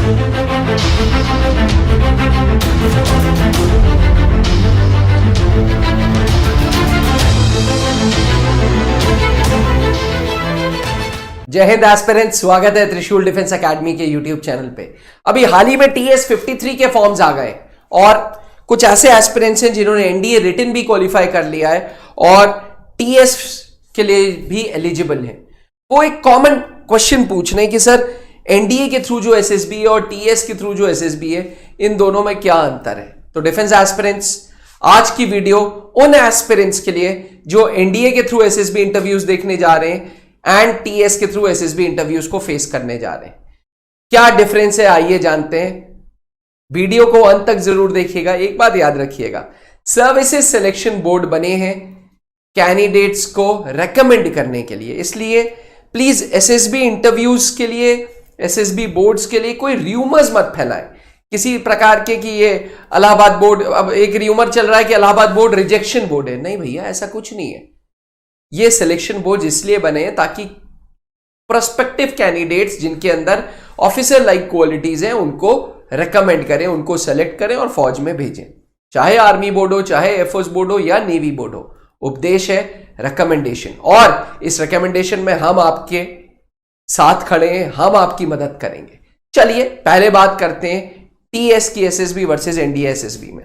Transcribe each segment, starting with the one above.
जय हिंद एस्पिरेंट्स, स्वागत है त्रिशूल डिफेंस एकेडमी के यूट्यूब चैनल पे। अभी हाल ही में TS 53 के फॉर्म्स आ गए और कुछ ऐसे एस्पिरेंट्स हैं जिन्होंने एनडीए रिटन भी क्वालिफाई कर लिया है और TS के लिए भी एलिजिबल है। वो एक कॉमन क्वेश्चन पूछ रहे हैं कि सर एनडीए के थ्रू जो एसएसबी है और TS के थ्रू जो एसएसबी है, इन दोनों में क्या अंतर है। तो डिफेंस एस्पिरेंट्स, आज की वीडियो उन एस्पिरेंट्स के लिए जो एनडीए के थ्रू एसएसबी इंटरव्यूज देखने जा रहे हैं एंड TS के थ्रू एसएसबी इंटरव्यूज को फेस करने जा रहे हैं। क्या डिफरेंस है, आइए जानते हैं। वीडियो को अंत तक जरूर देखिएगा। एक बात याद रखिएगा, सर्विसेज सिलेक्शन बोर्ड बने हैं कैंडिडेट्स को रेकमेंड करने के लिए, इसलिए प्लीज एसएसबी इंटरव्यूज के लिए, एसएसबी बोर्ड्स के लिए कोई र्यूमर्स मत फैलाएं किसी प्रकार के कि ये इलाहाबाद बोर्ड, अब एक र्यूमर चल रहा है कि इलाहाबाद बोर्ड रिजेक्शन बोर्ड है। नहीं भैया, ऐसा कुछ नहीं है। ये सिलेक्शन बोर्ड इसलिए बने हैं ताकि प्रोस्पेक्टिव कैंडिडेट्स जिनके अंदर ऑफिसर लाइक क्वालिटीज हैं उनको रेकमेंड करें, उनको सेलेक्ट करें और फौज में भेजें। चाहे आर्मी बोर्ड हो, चाहे एयरफोर्स बोर्ड हो या नेवी बोर्ड हो, उपदेश है रिकमेंडेशन, और इस रिकमेंडेशन में हम आपके साथ खड़े हैं, हम आपकी मदद करेंगे। चलिए पहले बात करते हैं TS की एसएसबी वर्सेस एनडीए एसएसबी में।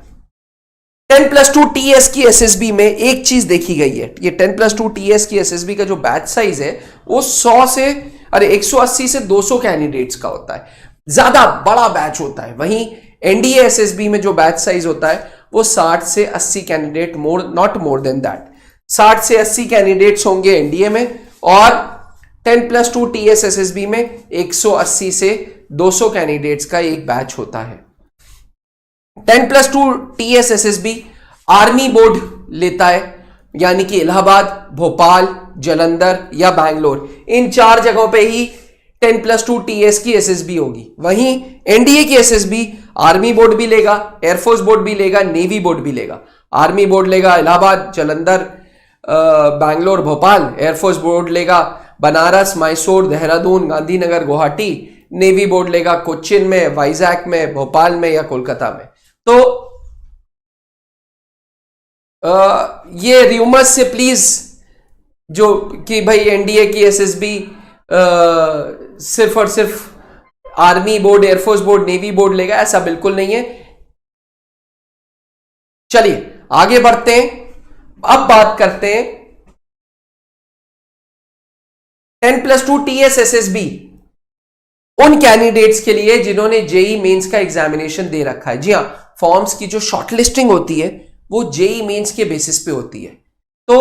10+2 TS की एसएसबी में एक चीज देखी गई है, ये 10+2 TS की एसएसबी का जो बैच साइज है वो 180 से 200 कैंडिडेट्स का होता है, ज्यादा बड़ा बैच होता है। वहीं एनडीए एसएसबी में जो बैच साइज होता है वो 60 से 80 candidate, not more than that. 60 से 80 कैंडिडेट्स होंगे एनडीए में और 10+2 TS एसएसबी में 180 से 200 कैंडिडेट्स का एक बैच होता है। 10+2 TS एसएसबी आर्मी बोर्ड लेता है, यानी कि इलाहाबाद, भोपाल, जालंधर या बैंगलोर, इन 4 जगहों पे ही 10+2 TS की एसएसबी होगी। वहीं एनडीए की एसएसबी आर्मी बोर्ड भी लेगा, एयरफोर्स बोर्ड भी लेगा, नेवी बोर्ड भी लेगा। आर्मी बोर्ड लेगा इलाहाबाद, जालंधर, बैंगलोर, भोपाल। एयरफोर्स बोर्ड लेगा बनारस, मैसूर, देहरादून, गांधीनगर, गुवाहाटी। नेवी बोर्ड लेगा कोच्चिन में, वाइजैक में, भोपाल में या कोलकाता में। तो ये र्यूमर्स से प्लीज, जो कि भाई एनडीए की एसएसबी सिर्फ और सिर्फ army board, air force board, navy board लेगा, ऐसा बिल्कुल नहीं है। चलिए आगे बढ़ते हैं। अब बात करते हैं 10+2 TS एसएसबी उन कैंडिडेट्स के लिए जिन्होंने जेई मेंस का एग्जामिनेशन दे रखा है। जी हां, फॉर्म्स की जो शॉर्टलिस्टिंग होती है वो जेई मेंस के बेसिस पे होती है। तो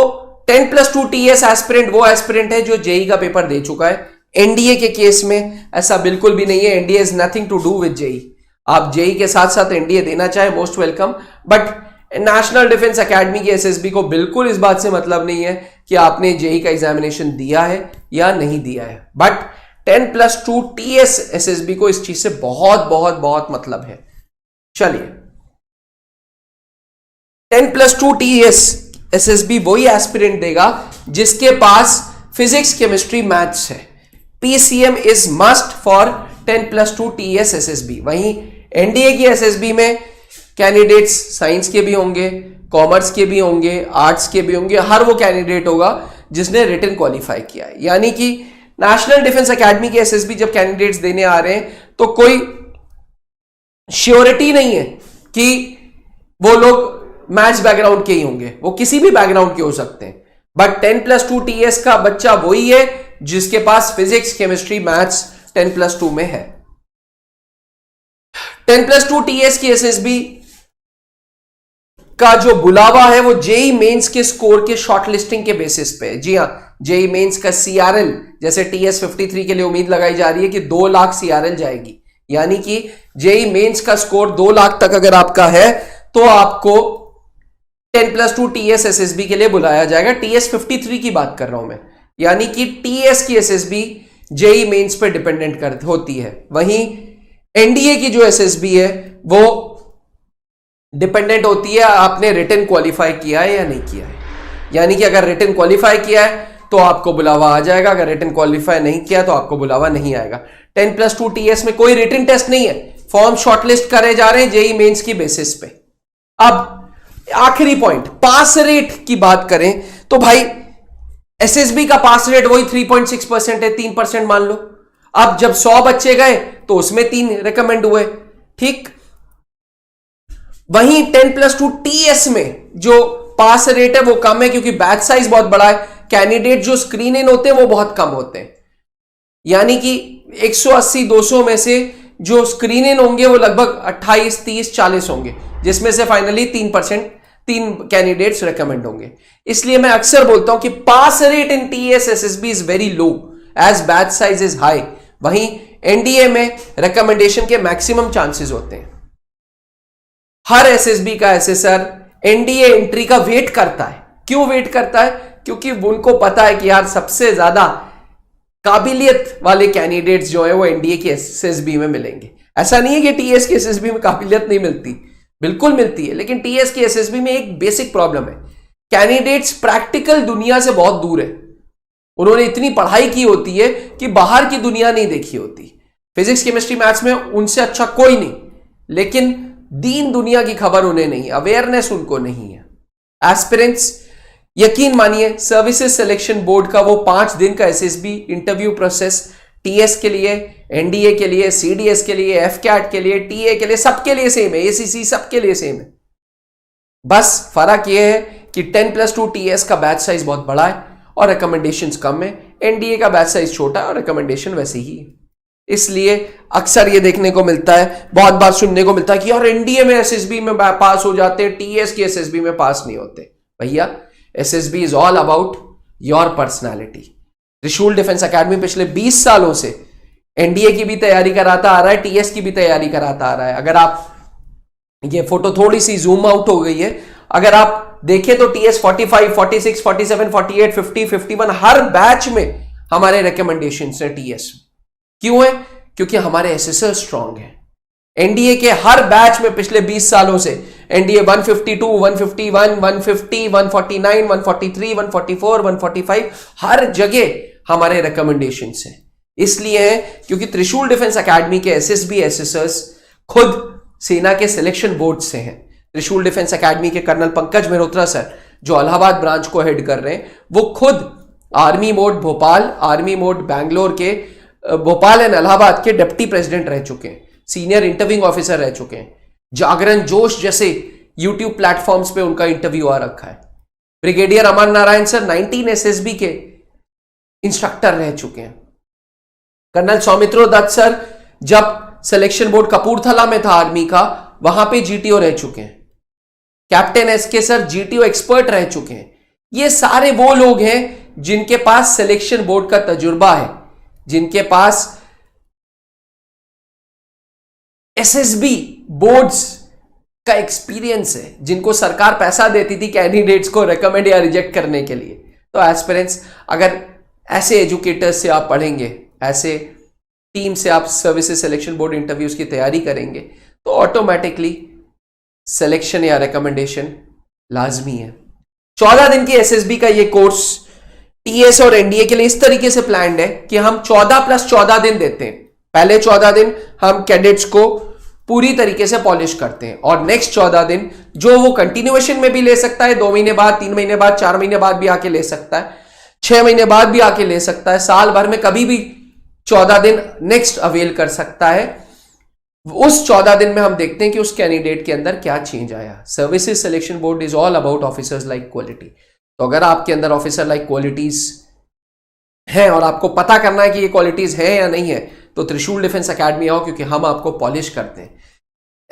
10+2 TS एस्पिरेंट वो एस्पिरेंट है जो जेई का पेपर दे चुका है। एनडीए के केस में ऐसा बिल्कुल भी नहीं है। NDA is nothing to do with JEE. आप जेई के साथ साथ एनडीए देना चाहे, most welcome, but national defence academy की एसएसबी को बिल्कुल इस बात से मतलब नहीं है कि आपने जेई का एग्जामिनेशन दिया है या नहीं दिया है। बट 10+2 TS एसएसबी को इस चीज से बहुत बहुत बहुत मतलब है। चलिए 10+2 TS एसएसबी वही एस्पिरेंट देगा जिसके पास फिजिक्स, केमिस्ट्री, मैथ्स है। PCM is must for 10+2 TS SSB. वहीं एनडीए की एसएसबी में कैंडिडेट्स साइंस के भी होंगे, कॉमर्स के भी होंगे, आर्ट्स के भी होंगे। हर वो कैंडिडेट होगा जिसने रिटन क्वालिफाई किया है। यानी कि नेशनल डिफेंस एकेडमी के एसएसबी जब कैंडिडेट्स देने आ रहे हैं तो कोई श्योरिटी नहीं है कि वो लोग मैथ्स बैकग्राउंड के ही होंगे, वो किसी भी बैकग्राउंड के हो सकते हैं। बट 10+2 TS का बच्चा वही है जिसके पास फिजिक्स, केमिस्ट्री, मैथ्स 10+2 में है। 10+2 TS की एसएसबी का जो बुलावा है वो जेई मेंस के स्कोर के शॉर्टलिस्टिंग के बेसिस पे है। जी हां, जेई मेंस का CRL, जैसे TS 53 के लिए उम्मीद लगाई जा रही है कि 2 लाख CRL जाएगी, यानी कि जेई मेंस का स्कोर 2 लाख तक अगर आपका है तो आपको 10+2 TS एसएसबी के लिए बुलाया जाएगा। TS 53 की बात कर रहा हूं मैं, यानी कि TS की एसएसबी जेई मेंस पे डिपेंडेंट होती है। वहीं एनडीए की जो एसएसबी है वो डिपेंडेंट होती है आपने रिटन क्वालिफाई किया है या नहीं किया है। यानी कि अगर रिटन क्वालिफाई किया है तो आपको बुलावा आ जाएगा, अगर रिटन क्वालिफाई नहीं किया तो आपको बुलावा नहीं आएगा। 10+2 TS में कोई रिटन टेस्ट नहीं है, फॉर्म शॉर्टलिस्ट करे जा रहे हैं जेई मेंस की बेसिस पे। अब आखिरी पॉइंट, पास रेट की बात करें तो भाई एसएसबी का पास रेट वही 3.6% है, 3% मान लो। अब जब 100 बच्चे गए तो उसमें 3 रिकमेंड हुए, ठीक। वहीं 10+2 TS में जो पास रेट है वो कम है, क्योंकि बैच साइज बहुत बड़ा है, कैंडिडेट जो स्क्रीन इन होते हैं वो बहुत कम होते हैं। यानी कि 180-200 में से जो स्क्रीन इन होंगे वो लगभग 28, 30, 40 होंगे, जिसमें से फाइनली 3 कैंडिडेट्स रिकमेंड होंगे। इसलिए मैं अक्सर बोलता हूं कि pass rate in TS SSB is very low as batch size is high. वहीं एनडीए में रिकमेंडेशन के मैक्सिमम चांसेस होते हैं। हर एसएसबी का एसएसआर एनडीए एंट्री का वेट करता है। क्यों वेट करता है? क्योंकि उनको पता है कि यार सबसे ज्यादा काबिलियत वाले कैंडिडेट्स जो है वो एनडीए के एसएसबी में मिलेंगे। ऐसा नहीं है कि टीएस के एसएसबी में काबिलियत नहीं मिलती, बिल्कुल मिलती है, लेकिन टीएस के एसएसबी में एक बेसिक प्रॉब्लम है, कैंडिडेट्स प्रैक्टिकल दुनिया से बहुत दूर है। उन्होंने इतनी पढ़ाई की होती है कि बाहर की दुनिया नहीं देखी होती। फिजिक्स, केमिस्ट्री, मैथ्स में उनसे अच्छा कोई नहीं, लेकिन दीन दुनिया की खबर उन्हें नहीं, अवेयरनेस उनको नहीं है। एस्पिरेंट्स, यकीन मानिए सर्विसेज सिलेक्शन बोर्ड का वो 5 दिन का एसएसबी इंटरव्यू प्रोसेस टीएस के लिए, एनडीए के लिए, सीडीएस के लिए, एफकैट के लिए, टीए के लिए, सबके लिए सेम है, एसीसी सबके लिए सेम है। बस फर्क यह है कि 10+2 टीएस का बैच साइज बहुत बड़ा है और रिकमेंडेशंस कम है, एनडीए का बैच साइज छोटा है और रिकमेंडेशन वैसे ही है। इसलिए अक्सर ये देखने को मिलता है, बहुत बार सुनने को मिलता है कि यार एनडीए में एसएसबी में पास हो जाते हैं, टीएस की एसएसबी में पास नहीं होते। भैया SSB is all about your personality. त्रिशूल डिफेंस एकेडमी पिछले 20 सालों से एनडीए की भी तैयारी कराता आ रहा है, टीएस की भी तैयारी कराता आ रहा है। अगर आप, ये फोटो थोड़ी सी जूम आउट हो गई है, अगर आप देखें तो टीएस 45, 46, 47, 48, 50, 51 हर बैच में हमारे रिकमेंडेशन है टीएस। क्यों है? क्योंकि हमारे एसएसआर स्ट्रांग है। एनडीए के हर बैच में पिछले 20 सालों से एनडीए 152, 151, 150, 149, 143, 144, 145 हर जगह हमारे रिकमेंडेशन है। इसलिए है क्योंकि त्रिशूल डिफेंस एकेडमी के एसएसबी एसएसआर्स खुद सेना के सिलेक्शन बोर्ड से हैं। त्रिशूल डिफेंस एकेडमी के कर्नल पंकज मेहरोत्रा सर जो इलाहाबाद ब्रांच को हेड कर रहे हैं, वो खुद army mode Bhopal, army mode Bangalore के, भोपाल एंड इलाहाबाद के डिप्टी प्रेसिडेंट रह चुके हैं, सीनियर इंटरव्यूइंग ऑफिसर रह चुके हैं। जागरण जोश जैसे यूट्यूब प्लेटफॉर्म्स पे उनका इंटरव्यू आ रखा है। Brigadier Amar Narayan sir 19 SSB के इंस्ट्रक्टर रह चुके हैं। कर्नल सौमित्रो दत्त सर जब सिलेक्शन बोर्ड कपूरथला में था आर्मी का, वहां पे जीटीओ रह चुके हैं। Captain SK sir GTO expert रह चुके हैं। ये सारे वो लोग हैं जिनके पास सिलेक्शन बोर्ड का तजुर्बा है, जिनके पास एसएसबी बोर्ड्स का एक्सपीरियंस है, जिनको सरकार पैसा देती थी कैंडिडेट्स को रेकमेंड या रिजेक्ट करने के लिए। तो एस्पिरेंट्स, अगर ऐसे एजुकेटर्स से आप पढ़ेंगे, ऐसे टीम से आप सर्विसेज सिलेक्शन बोर्ड इंटरव्यूज की तैयारी करेंगे, तो ऑटोमेटिकली सिलेक्शन या रिकमेंडेशन लाजमी है। 14 दिन की एसएसबी का ये कोर्स टीएस और एनडीए के लिए इस तरीके से प्लान्ड है कि हम 14+14 दिन देते हैं। पहले 14 दिन हम कैडेट्स को पूरी तरीके से पॉलिश करते हैं और नेक्स्ट 14 दिन जो वो कंटिन्यूएशन में भी ले सकता है, 2 महीने बाद, 3 महीने बाद, 4 महीने बाद भी आके ले सकता है, 6 महीने बाद भी आके ले सकता है, साल भर में कभी भी 14 दिन नेक्स्ट अवेल कर सकता है। उस 14 दिन में हम देखते हैं कि उस कैंडिडेट के अंदर क्या चेंज आया। Services selection board is all about officers like quality. तो अगर आपके अंदर ऑफिसर लाइक क्वालिटीज हैं और आपको पता करना है कि ये क्वालिटीज हैं या नहीं है, तो त्रिशूल डिफेंस एकेडमी आओ, क्योंकि हम आपको पॉलिश करते हैं।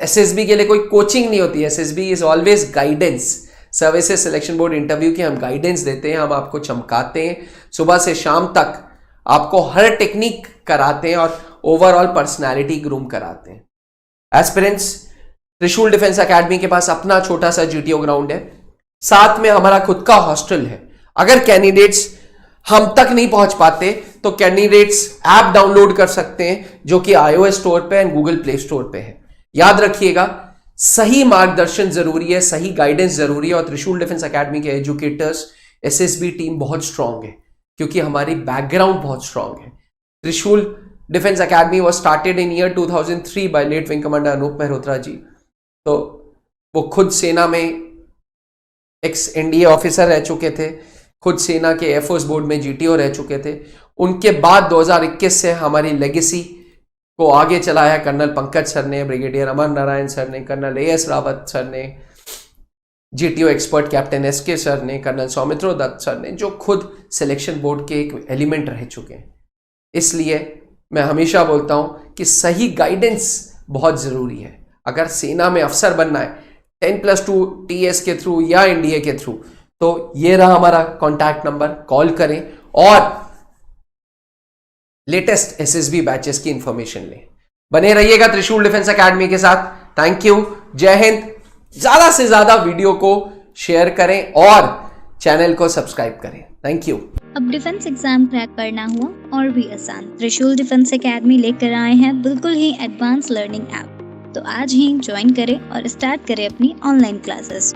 एसएसबी के लिए कोई कोचिंग नहीं होती, SSB is always guidance. Services selection board interview की हम गाइडेंस देते हैं, हम आपको चमकाते हैं, सुबह से शाम तक आपको हर टेक्निक कराते हैं और ओवरऑल पर्सनैलिटी ग्रूम कराते हैं। एस्पिरेंट्स, त्रिशूल डिफेंस एकेडमी के पास अपना छोटा सा जीटीओ ग्राउंड है, साथ में हमारा खुद का हॉस्टल है। अगर कैंडिडेट्स हम तक नहीं पहुंच पाते तो कैंडिडेट्स ऐप डाउनलोड कर सकते हैं, जो कि iOS स्टोर पे एंड गूगल प्ले स्टोर पे है। याद रखिएगा, सही मार्गदर्शन जरूरी है, सही गाइडेंस जरूरी है, और त्रिशूल डिफेंस एकेडमी के एजुकेटर्स, एसएसबी टीम बहुत स्ट्रांग है, क्योंकि हमारी बैकग्राउंड बहुत स्ट्रांग है। Trishul defence academy was started in year 2003 by late wing commander Anoop Mehrotra ji. तो वो खुद सेना में एक्स एनडीए ऑफिसर रह चुके थे, खुद सेना के एयरफोर्स बोर्ड में जीटीओ रह चुके थे। उनके बाद 2021 से हमारी लेगेसी को आगे चलाया कर्नल पंकज सर ने, ब्रिगेडियर अमर नारायण सर ने, कर्नल एएस रावत सर ने, GTO expert captain SK sir ने, कर्नल सौमित्रो दत्त सर ने, जो खुद सिलेक्शन बोर्ड के एक एलिमेंट रह चुके हैं। इसलिए मैं हमेशा बोलता हूं कि सही गाइडेंस बहुत जरूरी है। अगर सेना में अफसर बनना है 10+2 टीएस के थ्रू या एनडीए के थ्रू, तो ये रहा हमारा कॉन्टैक्ट नंबर, कॉल करें और लेटेस्ट एसएसबी बैचेस की इंफॉर्मेशन लें। बने रहिएगा त्रिशूल डिफेंस एकेडमी के साथ। थैंक यू, जय हिंद। ज्यादा से ज्यादा वीडियो को शेयर करें और चैनल को सब्सक्राइब करें। Thank you. अब डिफेंस एग्जाम क्रैक करना हुआ और भी आसान, त्रिशूल डिफेंस एकेडमी लेकर आए हैं बिल्कुल ही एडवांस लर्निंग ऐप। तो आज ही ज्वाइन करें और स्टार्ट करें अपनी ऑनलाइन क्लासेस।